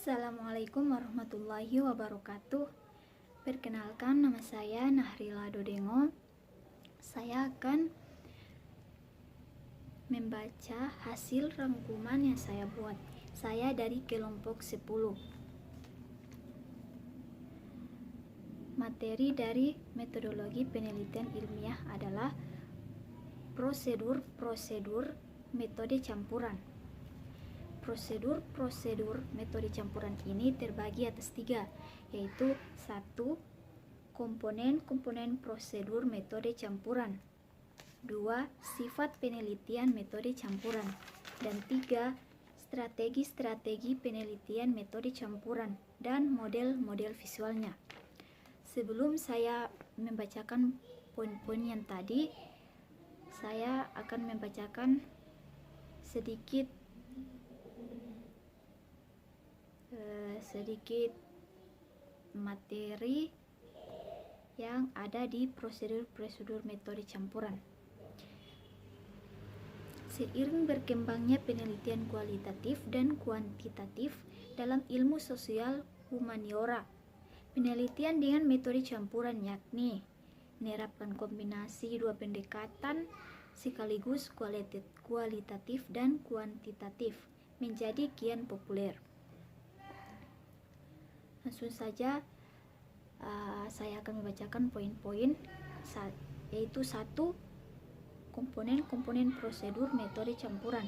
Assalamualaikum warahmatullahi wabarakatuh. Perkenalkan, nama saya Nahrila Dodengo. Saya akan membaca hasil rangkuman yang saya buat. Saya dari kelompok 10. Materi dari metodologi penelitian ilmiah adalah prosedur-prosedur metode campuran. Prosedur-prosedur metode campuran ini terbagi atas 3, yaitu 1. Komponen-komponen prosedur metode campuran, 2. Sifat penelitian metode campuran, dan 3. Strategi-strategi penelitian metode campuran dan model-model visualnya. Sebelum saya membacakan poin-poin yang tadi, saya akan membacakan sedikit materi yang ada di prosedur-prosedur metode campuran. Seiring berkembangnya penelitian kualitatif dan kuantitatif dalam ilmu sosial humaniora, penelitian dengan metode campuran yakni menerapkan kombinasi dua pendekatan sekaligus kualitatif dan kuantitatif menjadi kian populer. Langsung saja saya akan membacakan poin-poin, yaitu 1. Komponen-komponen prosedur metode campuran.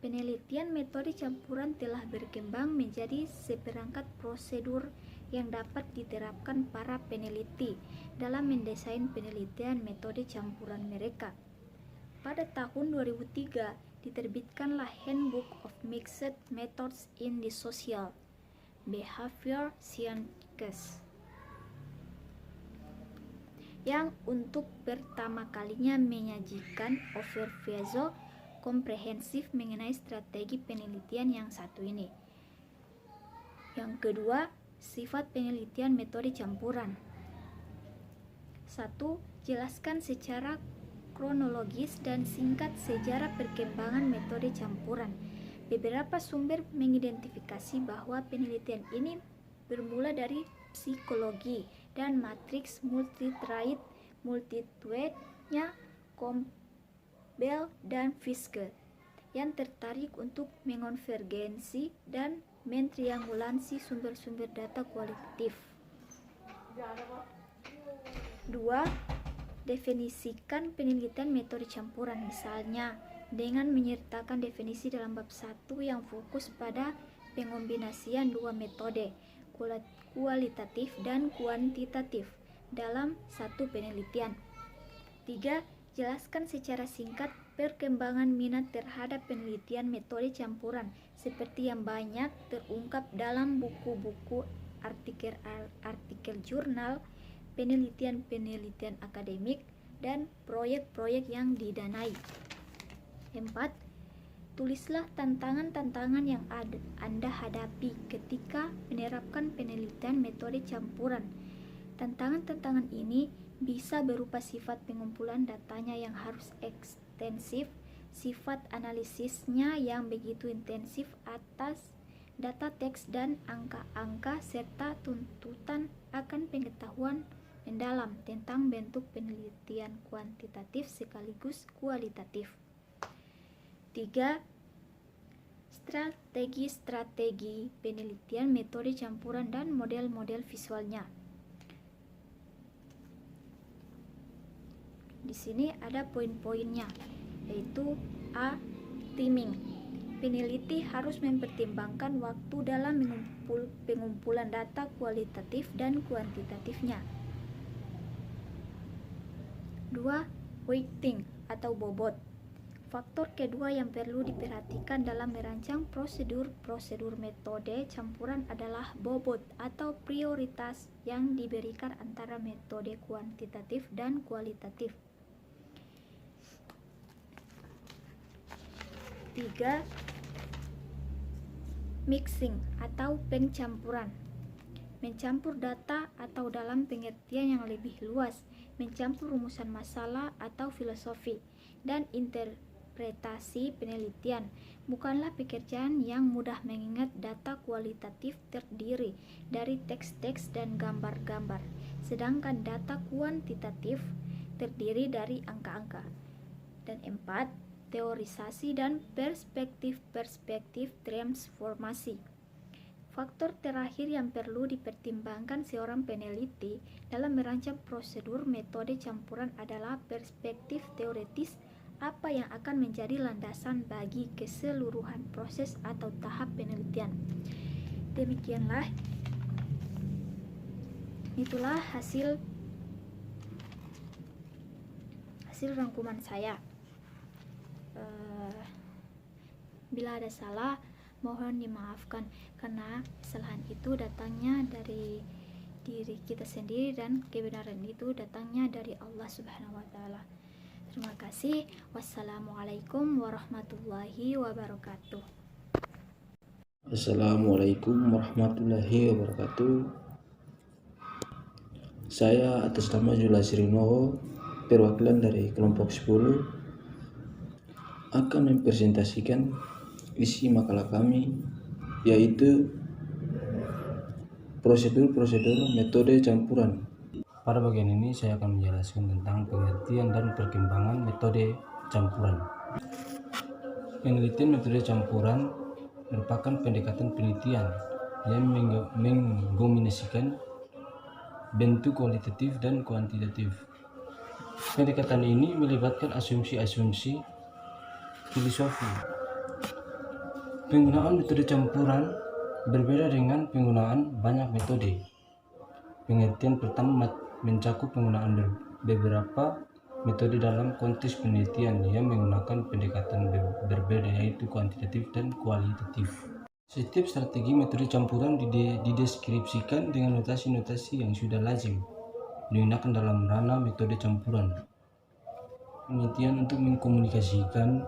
Penelitian metode campuran telah berkembang menjadi seperangkat prosedur yang dapat diterapkan para peneliti dalam mendesain penelitian metode campuran mereka. Pada tahun 2003 diterbitkanlah Handbook of Mixed Methods in the Social Behavior Sciences yang untuk pertama kalinya menyajikan overview komprehensif mengenai strategi penelitian yang satu ini. Yang kedua, sifat penelitian metode campuran. 1. Jelaskan secara kronologis dan singkat sejarah perkembangan metode campuran. Beberapa sumber mengidentifikasi bahwa penelitian ini bermula dari psikologi dan matriks multitrait-nya Campbell dan Fiske yang tertarik untuk mengonvergensi dan mentriangulasi sumber-sumber data kualitatif. 2. Definisikan penelitian metode campuran, misalnya dengan menyertakan definisi dalam bab 1 yang fokus pada pengombinasian dua metode, kualitatif dan kuantitatif, dalam satu penelitian. 3. Jelaskan secara singkat perkembangan minat terhadap penelitian metode campuran seperti yang banyak terungkap dalam buku-buku, artikel jurnal, penelitian-penelitian akademik, dan proyek-proyek yang didanai. 4. Tulislah tantangan-tantangan yang Anda hadapi ketika menerapkan penelitian metode campuran. Tantangan-tantangan ini bisa berupa sifat pengumpulan datanya yang harus ekstensif, sifat analisisnya yang begitu intensif atas data teks dan angka-angka, serta tuntutan akan pengetahuan mendalam tentang bentuk penelitian kuantitatif sekaligus kualitatif. 3. Strategi-strategi penelitian metode campuran dan model-model visualnya. Di sini ada poin-poinnya, yaitu A. Timing. Peneliti harus mempertimbangkan waktu dalam pengumpulan data kualitatif dan kuantitatifnya. 2. Weighting atau bobot. Faktor kedua yang perlu diperhatikan dalam merancang prosedur-prosedur metode campuran adalah bobot atau prioritas yang diberikan antara metode kuantitatif dan kualitatif. 3. Mixing atau pencampuran. Mencampur data atau dalam pengertian yang lebih luas, mencampur rumusan masalah atau filosofi dan interpretasi penelitian bukanlah pekerjaan yang mudah mengingat data kualitatif kualitatif terdiri dari teks-teks dan gambar-gambar, sedangkan data kuantitatif terdiri dari angka-angka. Dan 4. Teorisasi dan perspektif-perspektif transformasi. Faktor terakhir yang perlu dipertimbangkan seorang peneliti dalam merancang prosedur metode campuran adalah perspektif teoritis apa yang akan menjadi landasan bagi keseluruhan proses atau tahap penelitian. Demikianlah, itulah hasil rangkuman saya. Bila ada salah, mohon dimaafkan, karena kesalahan itu datangnya dari diri kita sendiri dan kebenaran itu datangnya dari Allah Subhanahu wa Ta'ala. Terima kasih. Wassalamualaikum warahmatullahi wabarakatuh. Assalamualaikum warahmatullahi wabarakatuh. Saya atas nama Julius Rinoho, perwakilan dari kelompok 10, akan mempresentasikan isi makalah kami, yaitu prosedur metode campuran. Pada bagian ini saya akan menjelaskan tentang pengertian dan perkembangan metode campuran. Penelitian metode campuran merupakan pendekatan penelitian yang mengombinasikan bentuk kualitatif dan kuantitatif. Pendekatan ini melibatkan asumsi-asumsi filosofi. Penggunaan metode campuran berbeda dengan penggunaan banyak metode. Pengertian pertama mencakup penggunaan beberapa metode dalam konteks penelitian yang menggunakan pendekatan berbeda, yaitu kuantitatif dan kualitatif. Setiap strategi metode campuran dideskripsikan dengan notasi-notasi yang sudah lazim digunakan dalam ranah metode campuran. Penelitian untuk mengkomunikasikan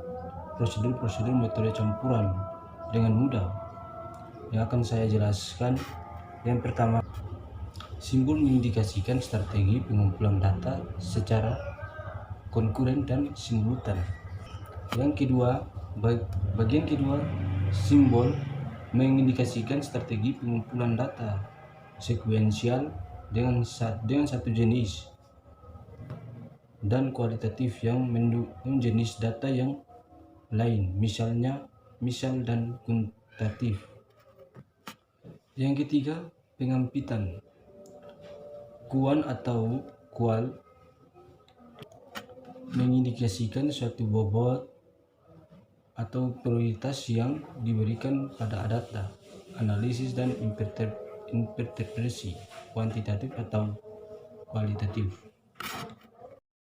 prosedur metode campuran dengan mudah yang akan saya jelaskan. Yang pertama, simbol mengindikasikan strategi pengumpulan data secara konkuren dan simultan. Yang kedua, bagian kedua, simbol mengindikasikan strategi pengumpulan data sekuensial dengan satu jenis, dan kualitatif yang mendukung jenis data yang lain, misal dan kuantitatif. Yang ketiga, pengampitan. Kuan atau kual mengindikasikan suatu bobot atau prioritas yang diberikan pada data, analisis dan interpretasi, kuantitatif atau kualitatif.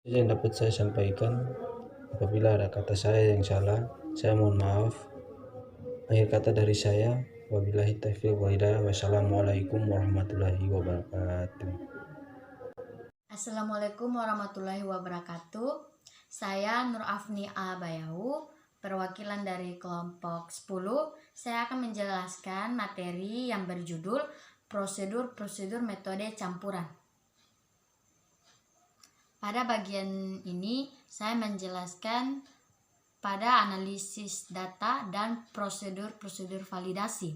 Yang dapat saya sampaikan. Apabila ada kata saya yang salah, saya mohon maaf. Akhir kata dari saya, wabillahi taufiq wal hidayah. Wassalamualaikum warahmatullahi wabarakatuh. Assalamualaikum warahmatullahi wabarakatuh. Saya Nur Afni Abayau, perwakilan dari kelompok 10. Saya akan menjelaskan materi yang berjudul prosedur metode campuran. Pada bagian ini saya menjelaskan pada analisis data dan prosedur validasi.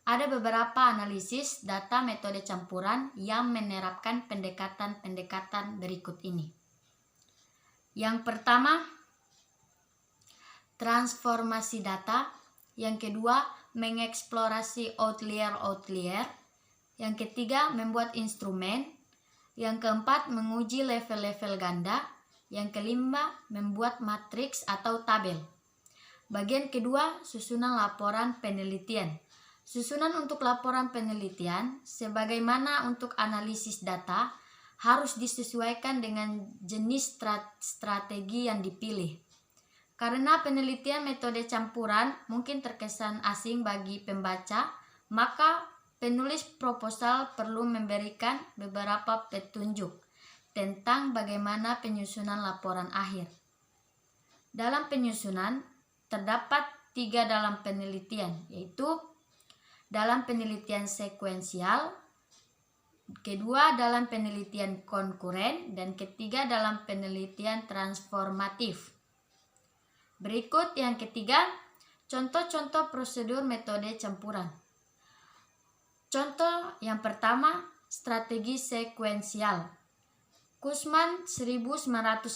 Ada beberapa analisis data metode campuran yang menerapkan pendekatan berikut ini. Yang pertama, transformasi data. Yang kedua, mengeksplorasi outlier. Yang ketiga, membuat instrumen. Yang keempat, menguji level-level ganda. Yang kelima, membuat matriks atau tabel. Bagian kedua, susunan laporan penelitian. Susunan untuk laporan penelitian, sebagaimana untuk analisis data, harus disesuaikan dengan jenis strategi yang dipilih. Karena penelitian metode campuran mungkin terkesan asing bagi pembaca, maka penulis proposal perlu memberikan beberapa petunjuk tentang bagaimana penyusunan laporan akhir. Dalam penyusunan, terdapat 3 dalam penelitian, yaitu dalam penelitian sekuensial, kedua dalam penelitian konkuren, dan ketiga dalam penelitian transformatif. Berikut yang ketiga, contoh-contoh prosedur metode campuran. Contoh yang pertama, strategi sekuensial. Kussman 1992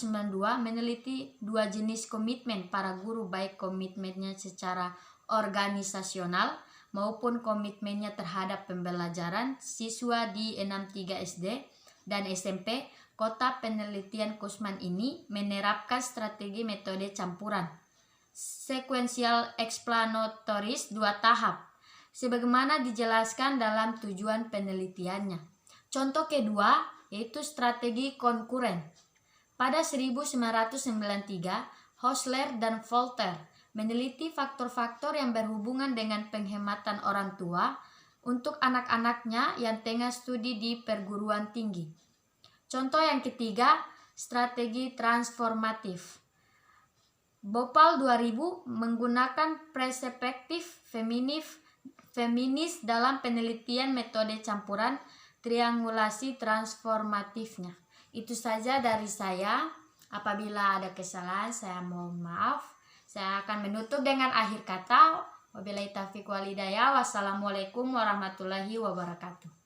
meneliti dua jenis komitmen para guru, baik komitmennya secara organisasional maupun komitmennya terhadap pembelajaran siswa di 63 SD dan SMP. Kota penelitian Kussman ini menerapkan strategi metode campuran sequential explanatoris 2 tahap sebagaimana dijelaskan dalam tujuan penelitiannya. Contoh kedua yaitu strategi konkuren. Pada 1993, Hosler dan Volter meneliti faktor-faktor yang berhubungan dengan penghematan orang tua untuk anak-anaknya yang tengah studi di perguruan tinggi. Contoh yang ketiga, strategi transformatif. Bopal 2000 menggunakan perspektif feminis dalam penelitian metode campuran triangulasi transformatifnya. Itu saja dari saya. Apabila ada kesalahan, saya mohon maaf. Saya akan menutup dengan akhir kata. Wabillahi taufiq wal hidayah. Wassalamualaikum warahmatullahi wabarakatuh.